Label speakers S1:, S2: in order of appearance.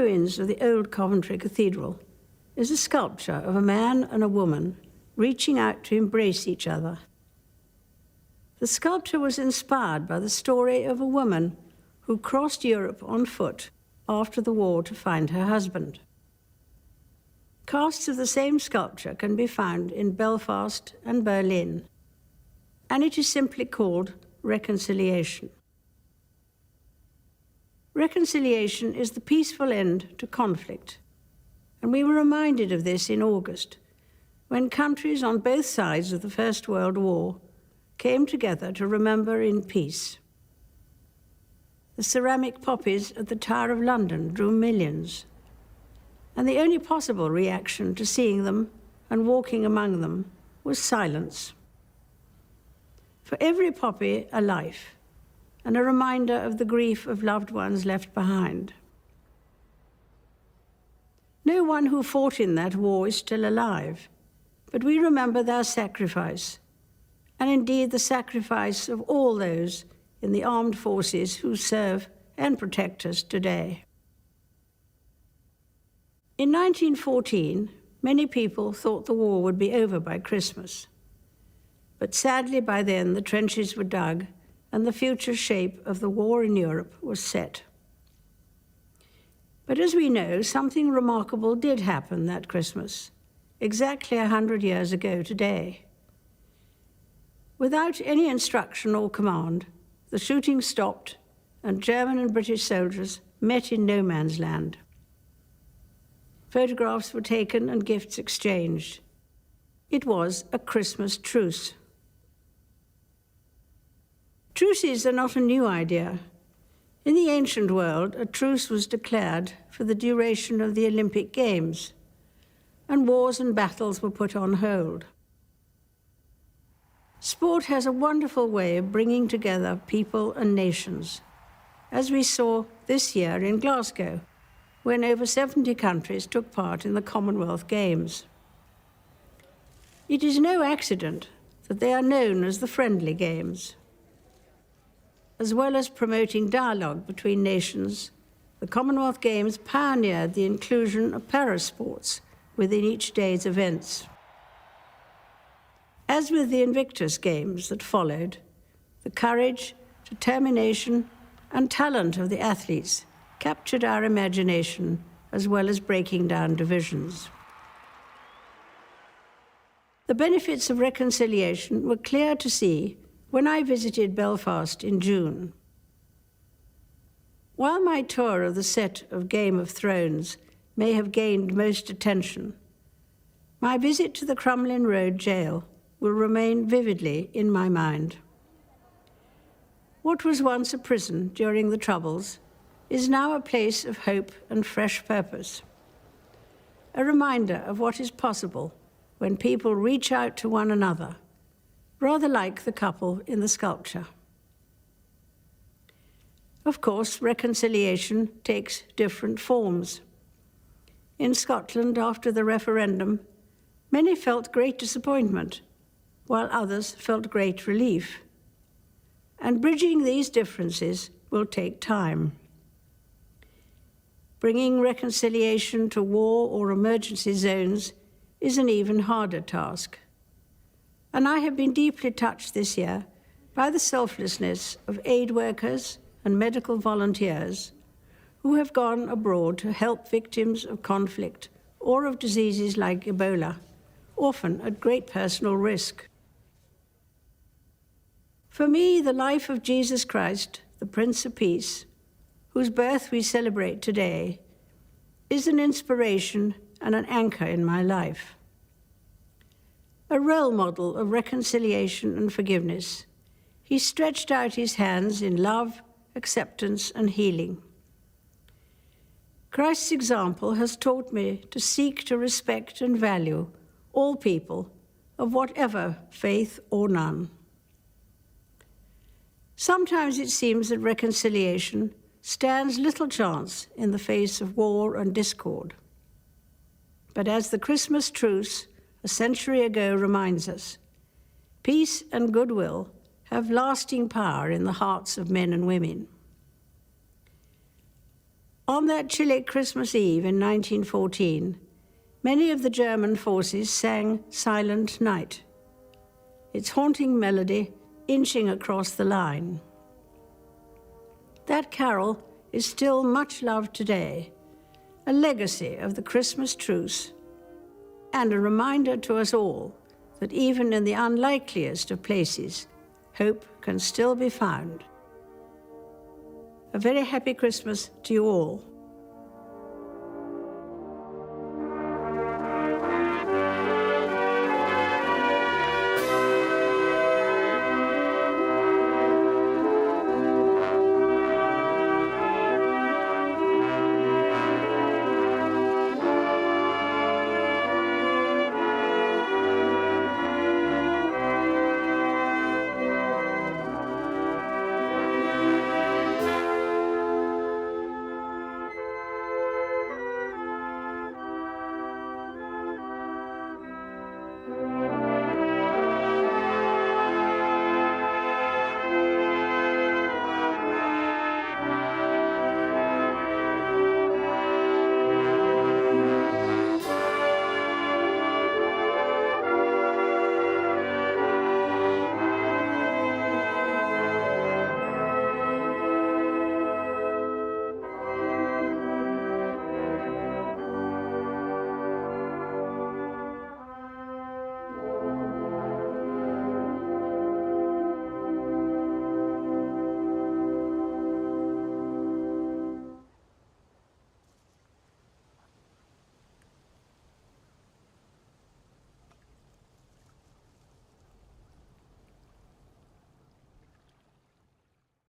S1: ruins of the old Coventry Cathedral is a sculpture of a man and a woman reaching out to embrace each other. The sculpture was inspired by the story of a woman who crossed Europe on foot after the war to find her husband. Casts of the same sculpture can be found in Belfast and Berlin, and it is simply called reconciliation. Reconciliation is the peaceful end to conflict, and we were reminded of this in August, when countries on both sides of the First World War came together to remember in peace. The ceramic poppies at the Tower of London drew millions, and the only possible reaction to seeing them and walking among them was silence. For every poppy, a life, and a reminder of the grief of loved ones left behind. No one who fought in that war is still alive, but we remember their sacrifice, and indeed the sacrifice of all those in the armed forces who serve and protect us today. In 1914, many people thought the war would be over by Christmas. But sadly, by then, the trenches were dug and the future shape of the war in Europe was set. But as we know, something remarkable did happen that Christmas, exactly 100 years ago today. Without any instruction or command, the shooting stopped and German and British soldiers met in no man's land. Photographs were taken and gifts exchanged. It was a Christmas truce. Truces are not a new idea. In the ancient world, a truce was declared for the duration of the Olympic Games, and wars and battles were put on hold. Sport has a wonderful way of bringing together people and nations, as we saw this year in Glasgow, when over 70 countries took part in the Commonwealth Games. It is no accident that they are known as the Friendly Games. As well as promoting dialogue between nations, the Commonwealth Games pioneered the inclusion of parasports within each day's events. As with the Invictus Games that followed, the courage, determination, and talent of the athletes captured our imagination, as well as breaking down divisions. The benefits of reconciliation were clear to see when I visited Belfast in June. While my tour of the set of Game of Thrones may have gained most attention, my visit to the Crumlin Road jail will remain vividly in my mind. What was once a prison during the Troubles is now a place of hope and fresh purpose. A reminder of what is possible when people reach out to one another, rather like the couple in the sculpture. Of course, reconciliation takes different forms. In Scotland, after the referendum, many felt great disappointment, while others felt great relief. And bridging these differences will take time. Bringing reconciliation to war or emergency zones is an even harder task. And I have been deeply touched this year by the selflessness of aid workers and medical volunteers who have gone abroad to help victims of conflict or of diseases like Ebola, often at great personal risk. For me, the life of Jesus Christ, the Prince of Peace, whose birth we celebrate today, is an inspiration and an anchor in my life. A role model of reconciliation and forgiveness, he stretched out his hands in love, acceptance, and healing. Christ's example has taught me to seek to respect and value all people of whatever faith or none. Sometimes it seems that reconciliation stands little chance in the face of war and discord. But as the Christmas truce a century ago reminds us, peace and goodwill have lasting power in the hearts of men and women. On that chilly Christmas Eve in 1914, many of the German forces sang Silent Night, its haunting melody inching across the line. That carol is still much loved today, a legacy of the Christmas truce, and a reminder to us all that even in the unlikeliest of places, hope can still be found. A very happy Christmas to you all.